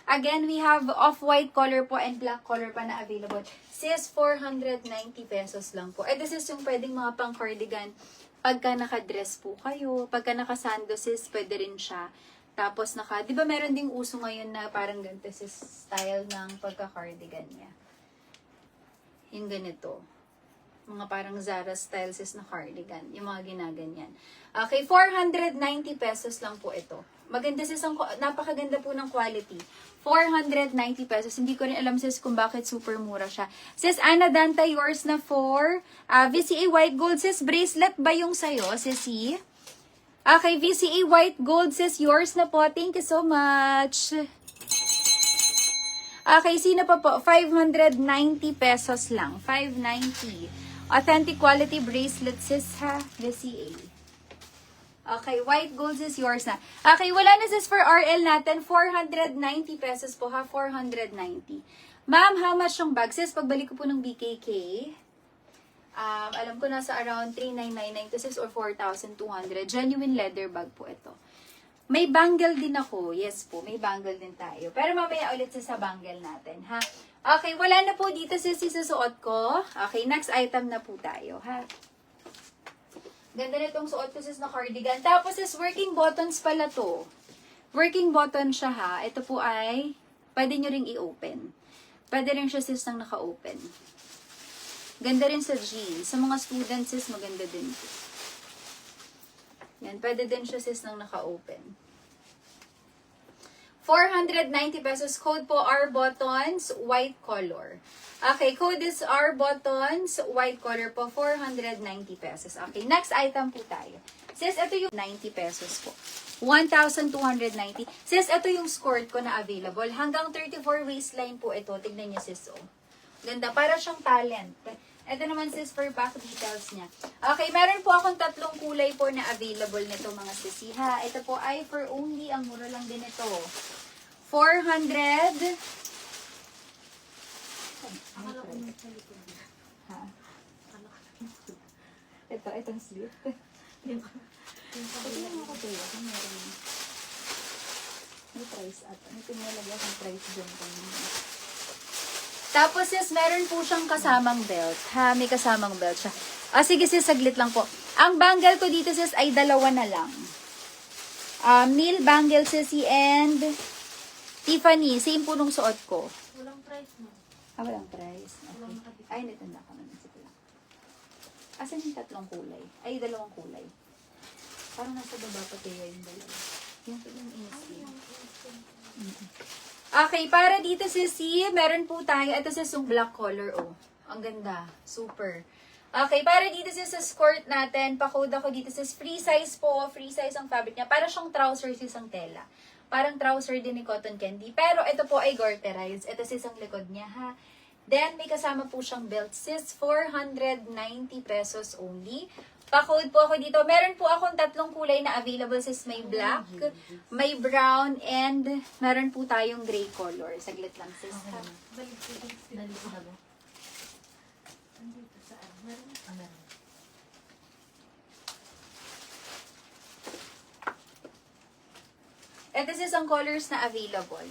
Again, we have off-white color po and black color pa na available. Sis, 490 pesos lang po. This is yung pwedeng mga pang cardigan. Pagka naka-dress po kayo, pagka naka-sando sis, pwede rin siya. Tapos di ba meron ding uso ngayon na parang ganito sis, style ng pagka-cardigan niya. Yung ganito. Mga parang Zara style sis na cardigan. Yung mga ginaganyan. Okay, 490 pesos lang po ito. Maganda sis, napakaganda po ng quality. 490 pesos. Hindi ko rin alam sis kung bakit super mura siya. Sis, Ana Danta, yours na for VCA White Gold. Sis, bracelet ba yung sayo, sisi? Okay, VCA White Gold, sis, yours na po. Thank you so much. Okay, sino pa po? 590 pesos lang. 590. Authentic quality bracelet, sis, ha? VCA. Okay, white gold is yours na. Okay, wala na sis for RL natin. 490 pesos po, ha? 490. Ma'am, how much yung bag? Sis, pagbalik ko po ng BKK, alam ko nasa around 3,999 to sis or 4,200. Genuine leather bag po ito. May bangle din ako. Yes po, may bangle din tayo. Pero mamaya ulit sa bangle natin, ha? Okay, wala na po dito sis suot ko. Okay, next item na po tayo, ha? Ganda na itong suot ko sis na cardigan. Tapos sis, working buttons pala to. Working button siya, ha? Ito po ay, pwede nyo ring i-open. Pwede rin siya sis nang naka-open. Ganda rin sa jeans. Sa mga students sis, maganda din po. Yan, pwede din siya sis nang naka-open. 490 pesos. Code po R-Buttons, white color. Okay, code is R-Buttons, white color po, 490 pesos. Okay, next item po tayo. Sis, ito yung 90 pesos po. 1,290. Sis, ito yung skirt ko na available. Hanggang 34 waistline po ito. Tignan niyo sis, oh. Ganda, para siyang talent. Ito naman sis for back details niya. Okay, meron po akong 3 kulay po na available nito mga sisi, ha. Ito po ay for only, ang mura lang din ito. 400. Ha? Itong slip. Ito yung mga katuya. May price at ano pinalagay ang price dyan. Tapos sis, meron po siyang kasamang belt. Ha, may kasamang belt siya. Sige sis, saglit lang po. Ang bangle ko dito sis ay 2 na lang. Neil bangle sisi and Tiffany. Same po nung suot ko. Walang price mo. Walang price. Okay. Ay, natanda ka naman. Sige lang. Asan yung 3 kulay? Ay, 2 kulay. Parang nasa baba pa kayo yung 2. Yung instinct. Okay, para dito sisi, meron po tayo. Ito sis yung black color, oh. Ang ganda. Super. Okay, para dito sis sa skirt natin, pa-code ako dito sis. Free size po. Free size ang fabric niya. Para siyang trouser sis ang tela. Parang trouser din ni cotton candy. Pero ito po ay garterized. Ito sis ang likod niya, ha. Then, may kasama po siyang belt sis. 490 pesos only. Pa-code po ako dito. Meron po akong 3 kulay na available sis. May black, may brown, and meron po tayong gray color. Saglit lang sis. Ha? Balik ko na ba? Andito saan? Meron? Meron. Ito sis ang colors na available.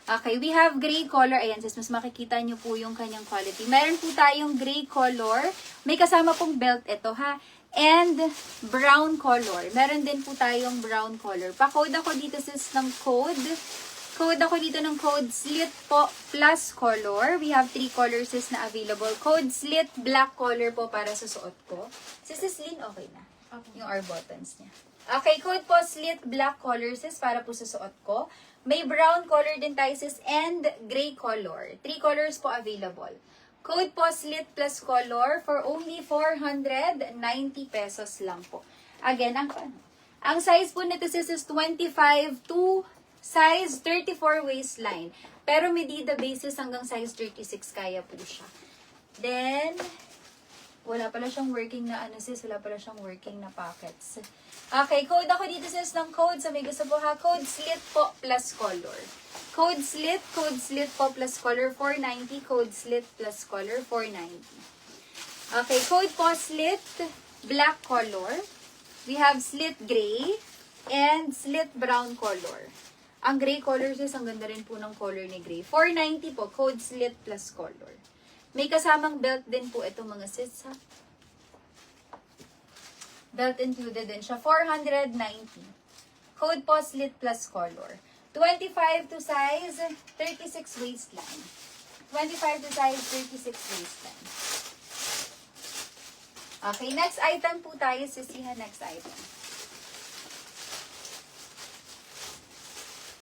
Okay, we have gray color. Ayan sis, mas makikita nyo po yung kanyang quality. Meron po tayong gray color. May kasama pong belt ito, ha. And brown color. Meron din po tayong brown color. Pa-code ako dito sis ng code. Code ako dito ng code slit po plus color. We have 3 colors sis na available. Code slit black color po para sa suot ko. Sis Lynn, okay na. Okay. Yung R buttons niya. Okay, code po slit black color sis para po sa suot ko. May brown color din tayo sis and gray color. 3 colors po available. Code po slit plus color for only 490 pesos lang po. Again, ang size po nito sis is 25 to size 34 waistline. Pero medida basis hanggang size 36 kaya po siya. Then, wala pala siyang working na sis, wala pala siyang working na pockets. Okay, code ako dito sis ng code. So may gusto po ha, code slit po plus color. Code slit po plus color 490, code slit plus color 490. Okay, code po slit black color. We have slit gray and slit brown color. Ang gray color sis, ang ganda rin po ng color ni gray. 490 po, code slit plus color. May kasamang belt din po ito mga sis ha. Belt included din siya. 490. Code po slit plus color. 25 to size 36 waistline. 25 to size 36 waistline. Okay, next item po tayo, sisihan. Next item.